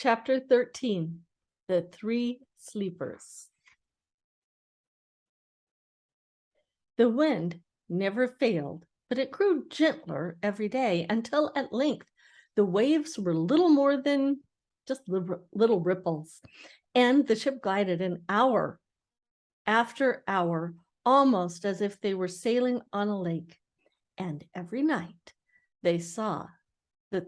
Chapter 13, The Three Sleepers. The wind never failed, but it grew gentler every day until at length the waves were little more than just little ripples, and the ship glided an hour after hour, almost as if they were sailing on a lake. And every night they saw that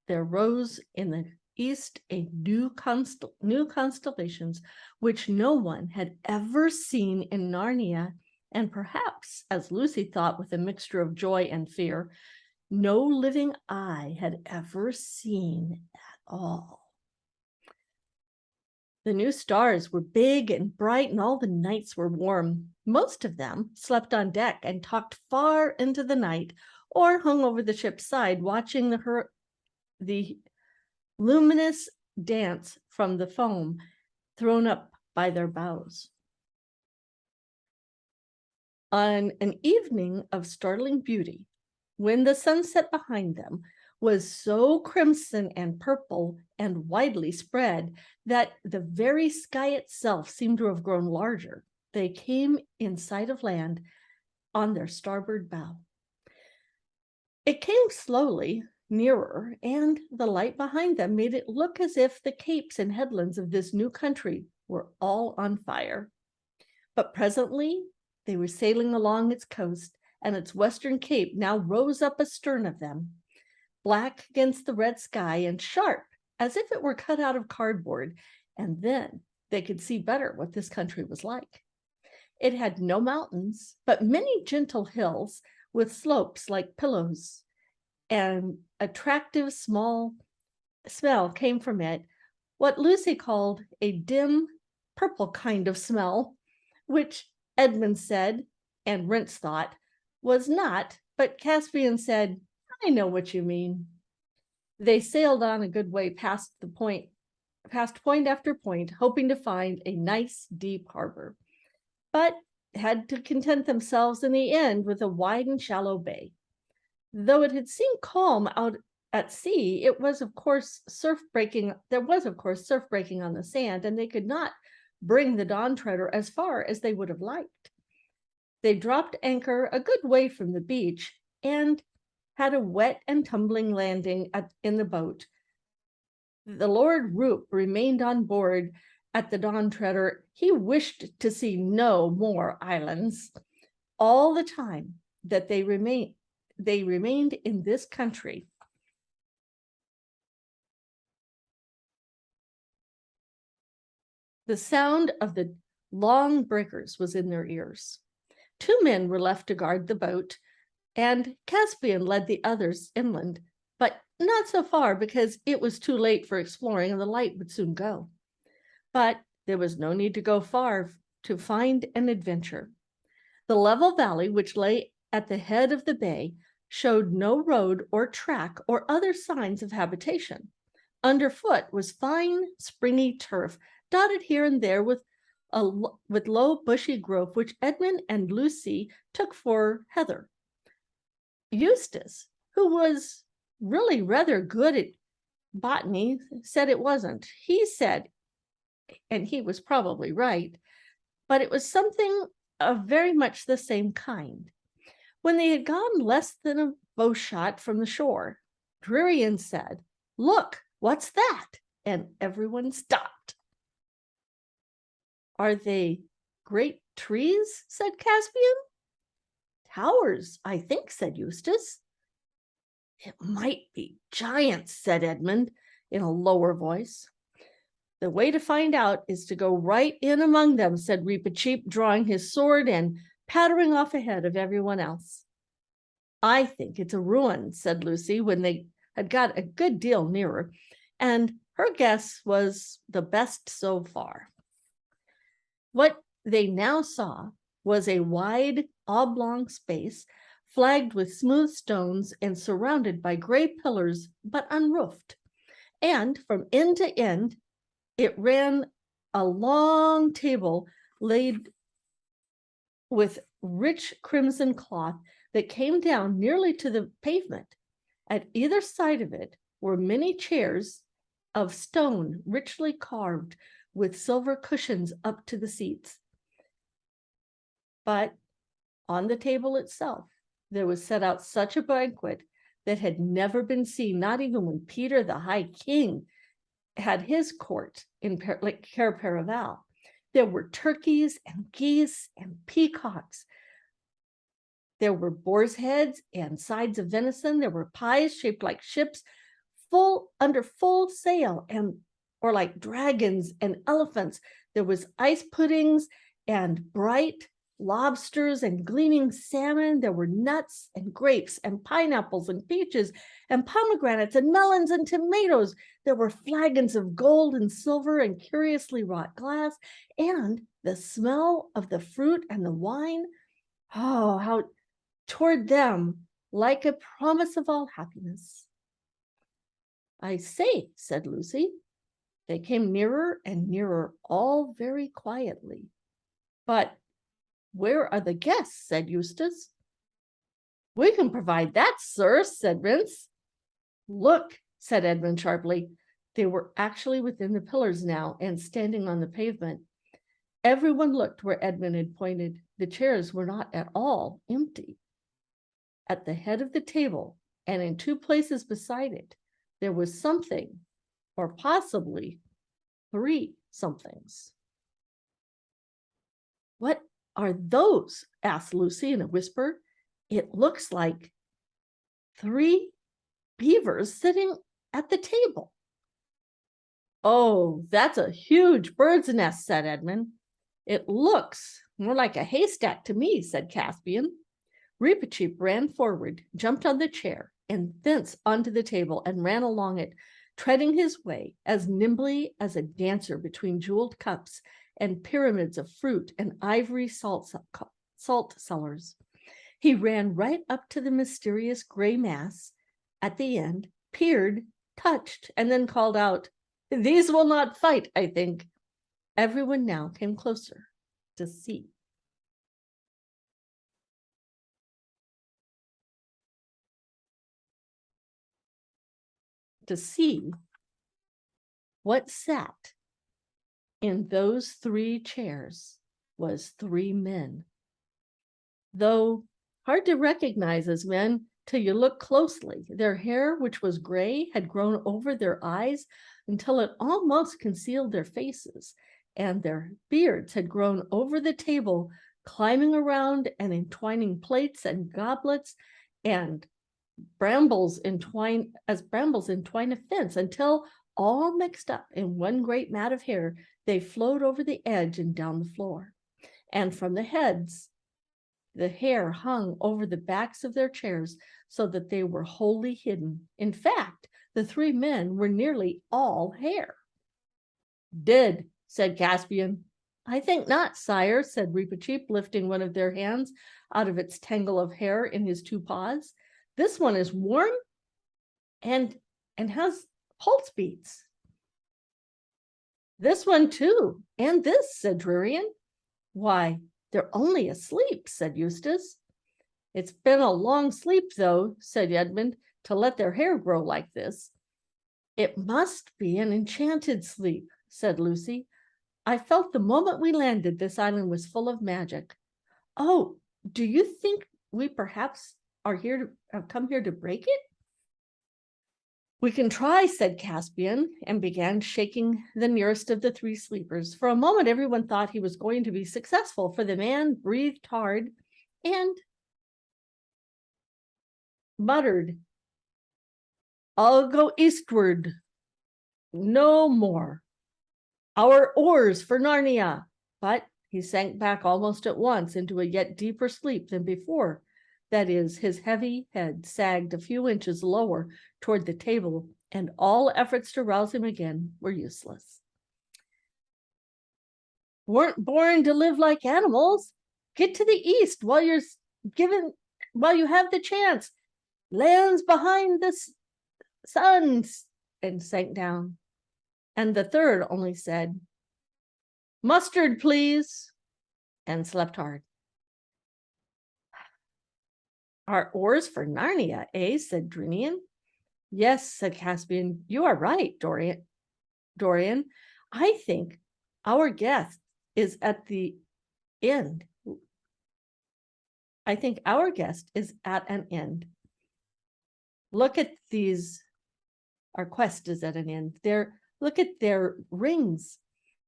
there rose in the east a new constellations which no one had ever seen in Narnia, and perhaps, as Lucy thought with a mixture of joy and fear, no living eye had ever seen at all. The new stars were big and bright, and all the nights were warm. Most of them slept on deck and talked far into the night, or hung over the ship's side, watching the luminous dance from the foam thrown up by their bows. On an evening of startling beauty, when the sunset behind them was so crimson and purple and widely spread that the very sky itself seemed to have grown larger, they came in sight of land on their starboard bow. It came slowly nearer, and the light behind them made it look as if the capes and headlands of this new country were all on fire. But presently they were sailing along its coast, and its western cape now rose up astern of them, black against the red sky and sharp as if it were cut out of cardboard, and then they could see better what this country was like. It had no mountains, but many gentle hills with slopes like pillows. An attractive smell came from it, what Lucy called a dim purple kind of smell, which Edmund said, and Rents thought, was not, but Caspian said, "I know what you mean." They sailed on a good way past point after point, hoping to find a nice deep harbor, but had to content themselves in the end with a wide and shallow bay. Though it had seemed calm out at sea, it was of course surf breaking. There was of course surf breaking on the sand, and they could not bring the Dawn Treader as far as they would have liked. They dropped anchor a good way from the beach and had a wet and tumbling landing in the boat. The Lord Roop remained on board at the Dawn Treader. He wished to see no more islands. All the time that they remained in this country, the sound of the long breakers was in their ears. 2 men were left to guard the boat, and Caspian led the others inland, but not so far because it was too late for exploring and the light would soon go. But there was no need to go far to find an adventure. The level valley, which lay at the head of the bay, showed no road or track or other signs of habitation. Underfoot was fine, springy turf, dotted here and there with low bushy growth, which Edmund and Lucy took for heather. Eustace, who was really rather good at botany, said it wasn't. He said, and he was probably right, but it was something of very much the same kind. When they had gone less than a bow shot from the shore, Drurian said, "Look, what's that?" And everyone stopped. "Are they great trees?" said Caspian. "Towers, I think," said Eustace. "It might be giants," said Edmund in a lower voice. "The way to find out is to go right in among them," said Reepicheep, drawing his sword and pattering off ahead of everyone else. "I think it's a ruin," said Lucy when they had got a good deal nearer, and her guess was the best so far. What they now saw was a wide oblong space flagged with smooth stones and surrounded by gray pillars, but unroofed. And from end to end, it ran a long table laid with rich crimson cloth that came down nearly to the pavement. At either side of it were many chairs of stone richly carved with silver cushions up to the seats. But on the table itself, there was set out such a banquet that had never been seen, not even when Peter the High King had his court in Cair Paravel. There were turkeys and geese and peacocks. There were boar's heads and sides of venison. There were pies shaped like ships, under full sail, or like dragons and elephants. There was ice puddings and bright lobsters and gleaming salmon. There were nuts and grapes and pineapples and peaches and pomegranates and melons and tomatoes. There were flagons of gold and silver and curiously wrought glass, and the smell of the fruit and the wine, oh, how toward them like a promise of all happiness. I say, said Lucy. They came nearer and nearer, all very quietly. But where are the guests? Said Eustace. We can provide that, sir, said Rince. Look, said Edmund sharply. They were actually within the pillars now and standing on the pavement. Everyone looked where Edmund had pointed. The chairs were not at all empty. At the head of the table and in two places beside it, there was something, or possibly 3 somethings. What are those? Asked Lucy in a whisper. It looks like 3 beavers sitting at the table. Oh, that's a huge bird's nest, said Edmund. It looks more like a haystack to me, said Caspian. Reepicheep ran forward, jumped on the chair, and thence onto the table and ran along it, treading his way as nimbly as a dancer between jeweled cups and pyramids of fruit and ivory salt cellars. He ran right up to the mysterious gray mass at the end, peered, touched, and then called out, "These will not fight, I think." Everyone now came closer to see. To see what sat in those 3 chairs was 3 men. Though hard to recognize as men till you look closely. Their hair, which was gray, had grown over their eyes until it almost concealed their faces, and their beards had grown over the table, climbing around and entwining plates and goblets and brambles entwine a fence, until all mixed up in one great mat of hair, they flowed over the edge and down the floor. And from the heads, the hair hung over the backs of their chairs so that they were wholly hidden. In fact, the 3 men were nearly all hair. Dead, said Caspian. I think not, sire, said Reepicheep, lifting one of their hands out of its tangle of hair in his 2 paws. This one is warm and has pulse beats. This one too, and this, said Drurian. Why, they're only asleep, said Eustace. It's been a long sleep, though, said Edmund, to let their hair grow like this. It must be an enchanted sleep, said Lucy. I felt the moment we landed this island was full of magic. Oh, do you think we perhaps have come here to break it? We can try, said Caspian, and began shaking the nearest of the 3 sleepers. For a moment, everyone thought he was going to be successful, for the man breathed hard and muttered, I'll go eastward, no more. Our oars for Narnia. But he sank back almost at once into a yet deeper sleep than before. That is, his heavy head sagged a few inches lower toward the table, and all efforts to rouse him again were useless. Weren't born to live like animals. Get to the east while you have the chance. Lands behind the sun, and sank down. And the third only said, Mustard, please, and slept hard. Our oars for Narnia, eh? Said Drinian. Yes, said Caspian. You are right, Dorian. I think our guest is at the end. I think our guest is at an end. Look at these. Our quest is at an end. Look at their rings.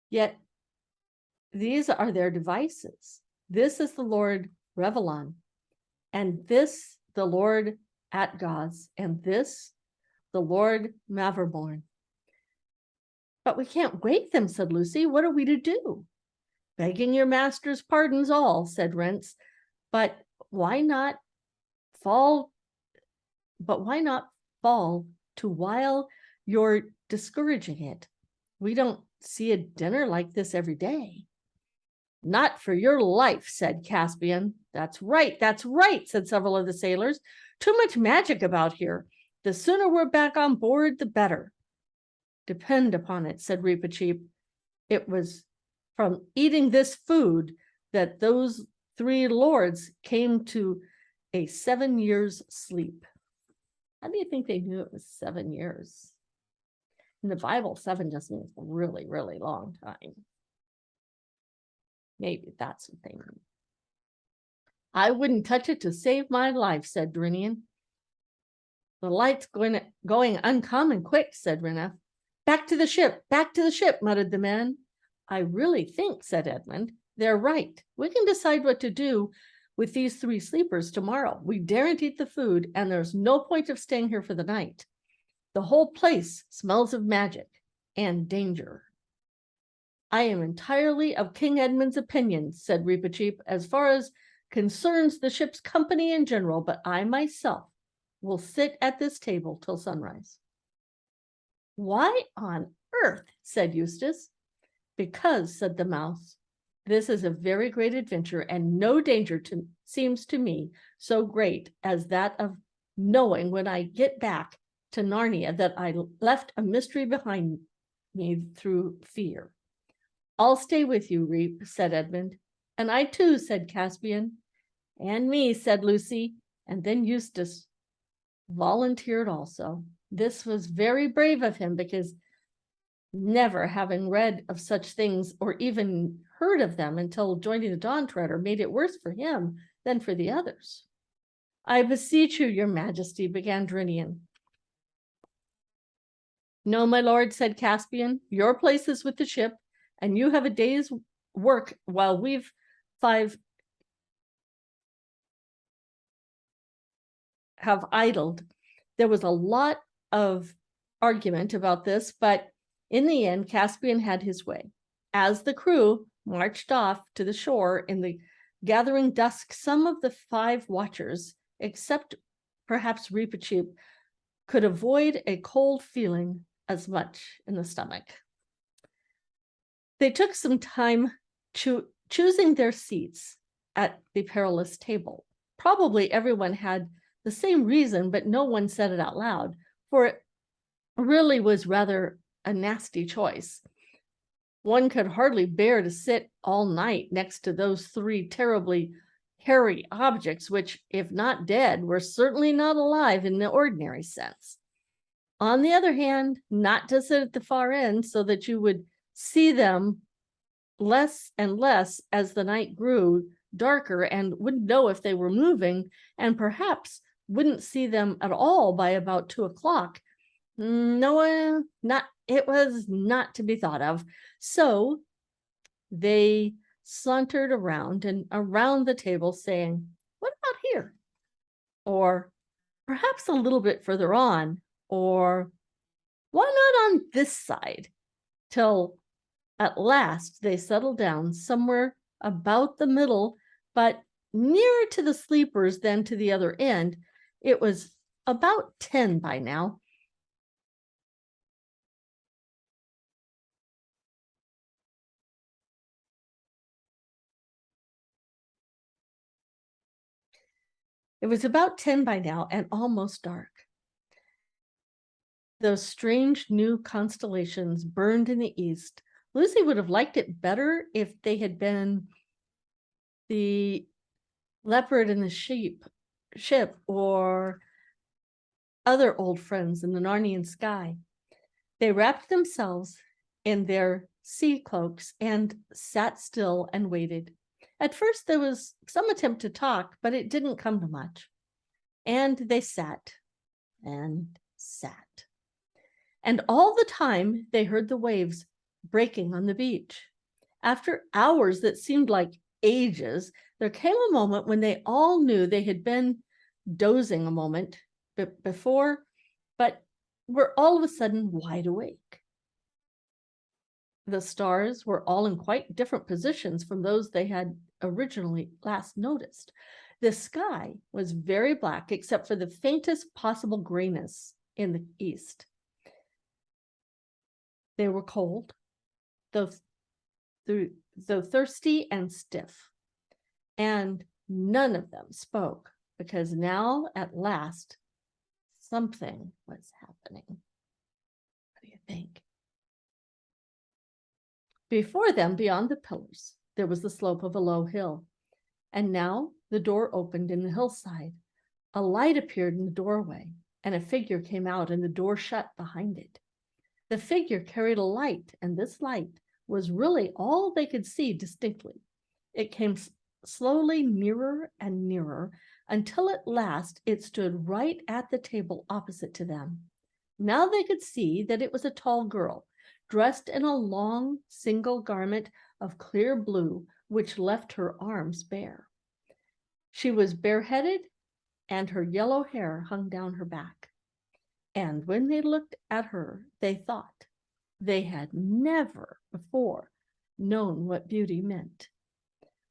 Yet these are their devices. This is the Lord Revelon, and this the Lord Atgaz, and this the Lord Maverborn. But we can't wake them, said Lucy. What are we to do? Begging your master's pardons all, said Rents, but why not fall to while you're discouraging it? We don't see a dinner like this every day. Not for your life, said Caspian. That's right, said several of the sailors. Too much magic about here. The sooner we're back on board, the better. Depend upon it, said Reepicheep. It was from eating this food that those 3 lords came to a 7 years' sleep. How do you think they knew it was 7 years? In the Bible, 7 just means a really, really long time. Maybe that's what they mean. I wouldn't touch it to save my life, said Drinian. The light's going uncommon quick, said Rena. Back to the ship, muttered the man. I really think, said Edmund, they're right. We can decide what to do with these 3 sleepers tomorrow. We daren't eat the food, and there's no point of staying here for the night. The whole place smells of magic and danger. I am entirely of King Edmund's opinion, said Reepicheep, as far as concerns the ship's company in general, but I myself will sit at this table till sunrise. Why on earth, said Eustace. Because, said the mouse, this is a very great adventure, and no danger seems to me so great as that of knowing when I get back to Narnia that I left a mystery behind me through fear. I'll stay with you, Reep, said Edmund. And I too, said Caspian. And me, said Lucy. And then Eustace volunteered also. This was very brave of him, because never having read of such things or even heard of them until joining the Dawn Treader made it worse for him than for the others. I beseech you, your majesty, began Drinian. No, my lord, said Caspian, your place is with the ship, and you have a day's work while we've 5 have idled. There was a lot of argument about this, but in the end, Caspian had his way. As the crew marched off to the shore in the gathering dusk, some of the 5 watchers, except perhaps Reepicheep, could avoid a cold feeling as much in the stomach. They took some time choosing their seats at the perilous table. Probably everyone had the same reason, but no one said it out loud, for it really was rather a nasty choice. One could hardly bear to sit all night next to those 3 terribly hairy objects, which, if not dead, were certainly not alive in the ordinary sense. On the other hand, not to sit at the far end so that you would see them less and less as the night grew darker and wouldn't know if they were moving, and perhaps wouldn't see them at all by about 2 o'clock. No, it was not to be thought of. So they sauntered around and around the table saying, what about here? Or perhaps a little bit further on, or why not on this side? Till at last they settled down somewhere about the middle, but nearer to the sleepers than to the other end. It was about 10 by now. It was about 10 by now and almost dark. Those strange new constellations burned in the east. Lucy would have liked it better if they had been the leopard and the ship, or other old friends in the Narnian sky. They wrapped themselves in their sea cloaks and sat still and waited. At first, there was some attempt to talk, but it didn't come to much. And they sat and sat. And all the time, they heard the waves breaking on the beach. After hours that seemed like ages, there came a moment when they all knew they had been dozing a moment before, but were all of a sudden wide awake. The stars were all in quite different positions from those they had originally last noticed. The sky was very black, except for the faintest possible grayness in the east. They were cold, though thirsty and stiff, and none of them spoke, because now, at last, something was happening. What do you think? Before them, beyond the pillars, there was the slope of a low hill, and now the door opened in the hillside. A light appeared in the doorway, and a figure came out, and the door shut behind it. The figure carried a light, and this light was really all they could see distinctly. It came slowly nearer and nearer until at last it stood right at the table opposite to them. Now they could see that it was a tall girl, dressed in a long single garment of clear blue, which left her arms bare. She was bareheaded, and her yellow hair hung down her back. And when they looked at her, they thought they had never before known what beauty meant.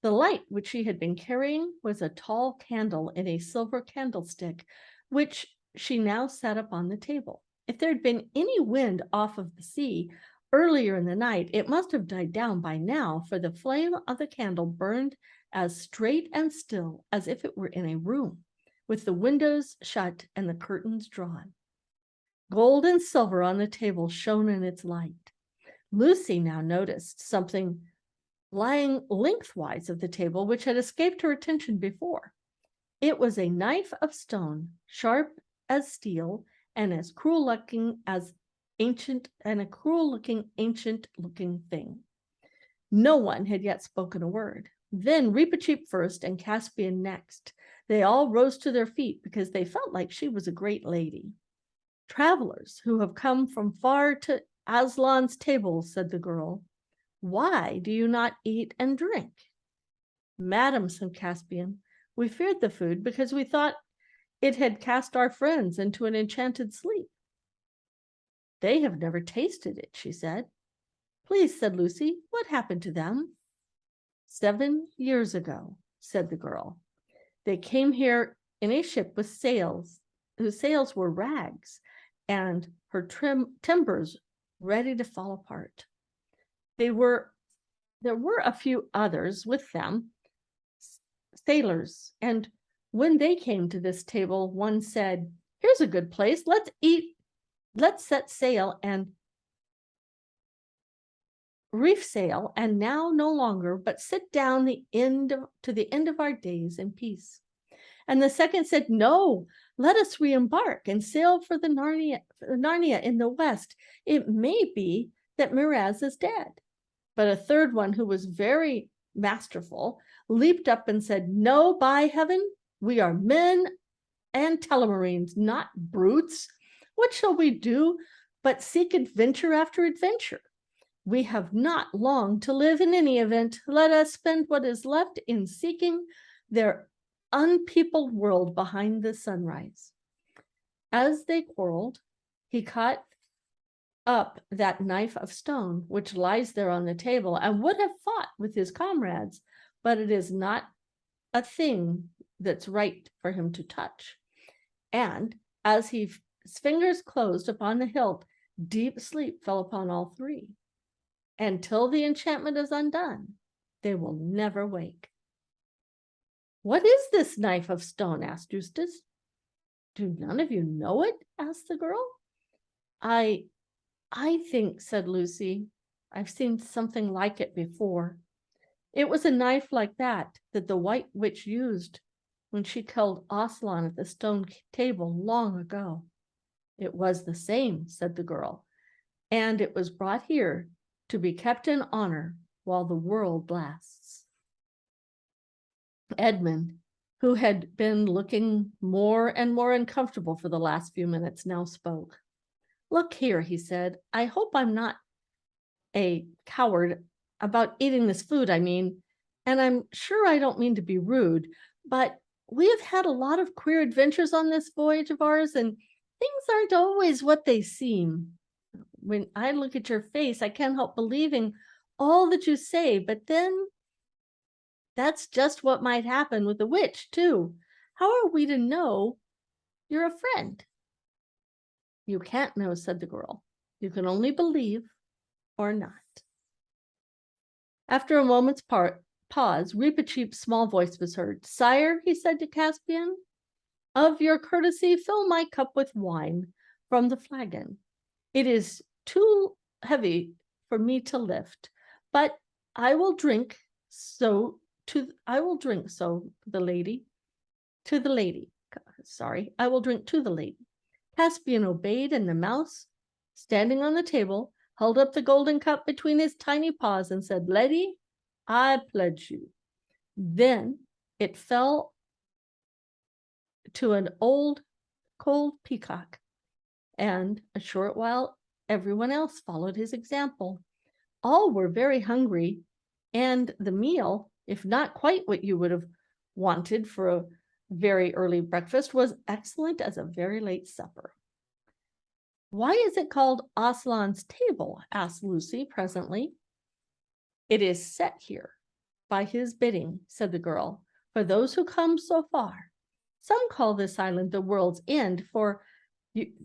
The light which she had been carrying was a tall candle in a silver candlestick, which she now set up on the table. If there had been any wind off of the sea earlier in the night, it must have died down by now, for the flame of the candle burned as straight and still as if it were in a room, with the windows shut and the curtains drawn. Gold and silver on the table shone in its light. Lucy now noticed something lying lengthwise of the table which had escaped her attention before. It was a knife of stone, sharp as steel, and as cruel-looking as ancient, and a cruel-looking, ancient-looking thing. No one had yet spoken a word. Then Reepicheep first and Caspian next. They all rose to their feet because they felt like she was a great lady. "Travelers who have come from far to Aslan's table," said the girl. "Why do you not eat and drink?" "Madam," said Caspian, "we feared the food because we thought it had cast our friends into an enchanted sleep." "They have never tasted it," she said. "Please," said Lucy, "what happened to them?" 7 years ago," said the girl. "They came here in a ship with sails, whose sails were rags, and her timbers ready to fall apart. There were a few others with them, sailors, and when they came to this table, one said, 'Here's a good place, let's eat, let's set sail and reef sail, and now no longer, but sit down to the end of our days in peace.' And the second said, 'No, let us re-embark and sail for the Narnia in the west. It may be that Miraz is dead.' But a third one, who was very masterful, leaped up and said, 'No, by heaven, we are men and telemarines, not brutes. What shall we do but seek adventure after adventure? We have not long to live in any event. Let us spend what is left in seeking their unpeopled world behind the sunrise.' As they quarreled, he caught up that knife of stone which lies there on the table and would have fought with his comrades, but it is not a thing that's right for him to touch. And as his fingers closed upon the hilt, deep sleep fell upon all three. And till the enchantment is undone, they will never wake." "What is this knife of stone?" asked Eustace. "Do none of you know it?" asked the girl. I think," said Lucy, "I've seen something like it before. It was a knife like that the White Witch used when she killed Aslan at the stone table long ago." "It was the same," said the girl, "and it was brought here to be kept in honor while the world lasts. Edmund, who had been looking more and more uncomfortable for the last few minutes, now spoke. Look here, he said, I hope I'm not a coward about eating this food, I mean, and I'm sure I don't mean to be rude, but we have had a lot of queer adventures on this voyage of ours, and things aren't always what they seem. When I look at your face, I can't help believing all that you say, but then that's just what might happen with a witch, too. How are we to know you're a friend? You can't know, said the girl. You can only believe or not. After a moment's pause, Reepicheep's small voice was heard. Sire, he said to Caspian, of your courtesy, fill my cup with wine from the flagon. It is too heavy for me to lift, but I will drink so to the lady. I will drink to the lady. Caspian obeyed, and the mouse, standing on the table, held up the golden cup between his tiny paws and said, Lady, I pledge you. Then it fell to an old cold peacock, and a short while everyone else followed his example. All were very hungry, and the meal, if not quite what you would have wanted for a very early breakfast, was excellent as a very late supper. Why is it called Aslan's table? Asked Lucy presently. It is set here by his bidding, said the girl, for those who come so far. Some call this island the world's end, for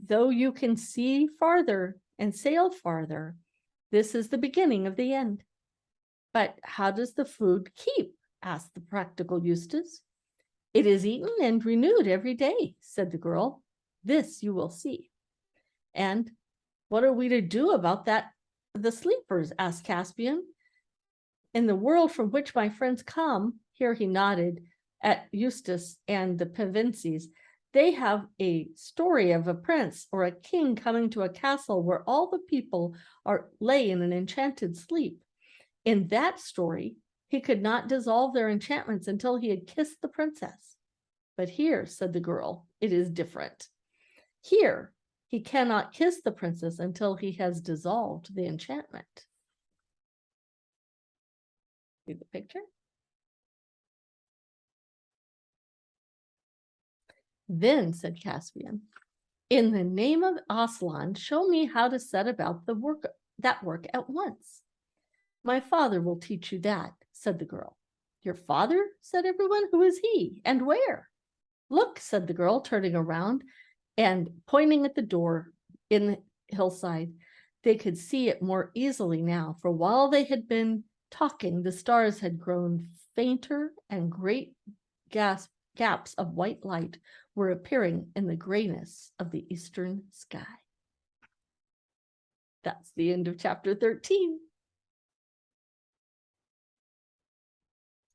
though you can see farther and sail farther, this is the beginning of the end. But how does the food keep? Asked the practical Eustace. It is eaten and renewed every day, said the girl. This you will see. And what are we to do about that? The sleepers, asked Caspian. In the world from which my friends come, here he nodded at Eustace and the Pevensies, they have a story of a prince or a king coming to a castle where all the people lay in an enchanted sleep. In that story, he could not dissolve their enchantments until he had kissed the princess. But here, said the girl, it is different. Here, he cannot kiss the princess until he has dissolved the enchantment. See the picture? Then, said Caspian, in the name of Aslan, show me how to set about that work at once. My father will teach you that, said the girl. Your father? Said everyone. Who is he, and where? Look, said the girl, turning around and pointing at the door in the hillside. They could see it more easily now, for while they had been talking, the stars had grown fainter, and great gaps of white light were appearing in the grayness of the eastern sky. That's the end of chapter 13.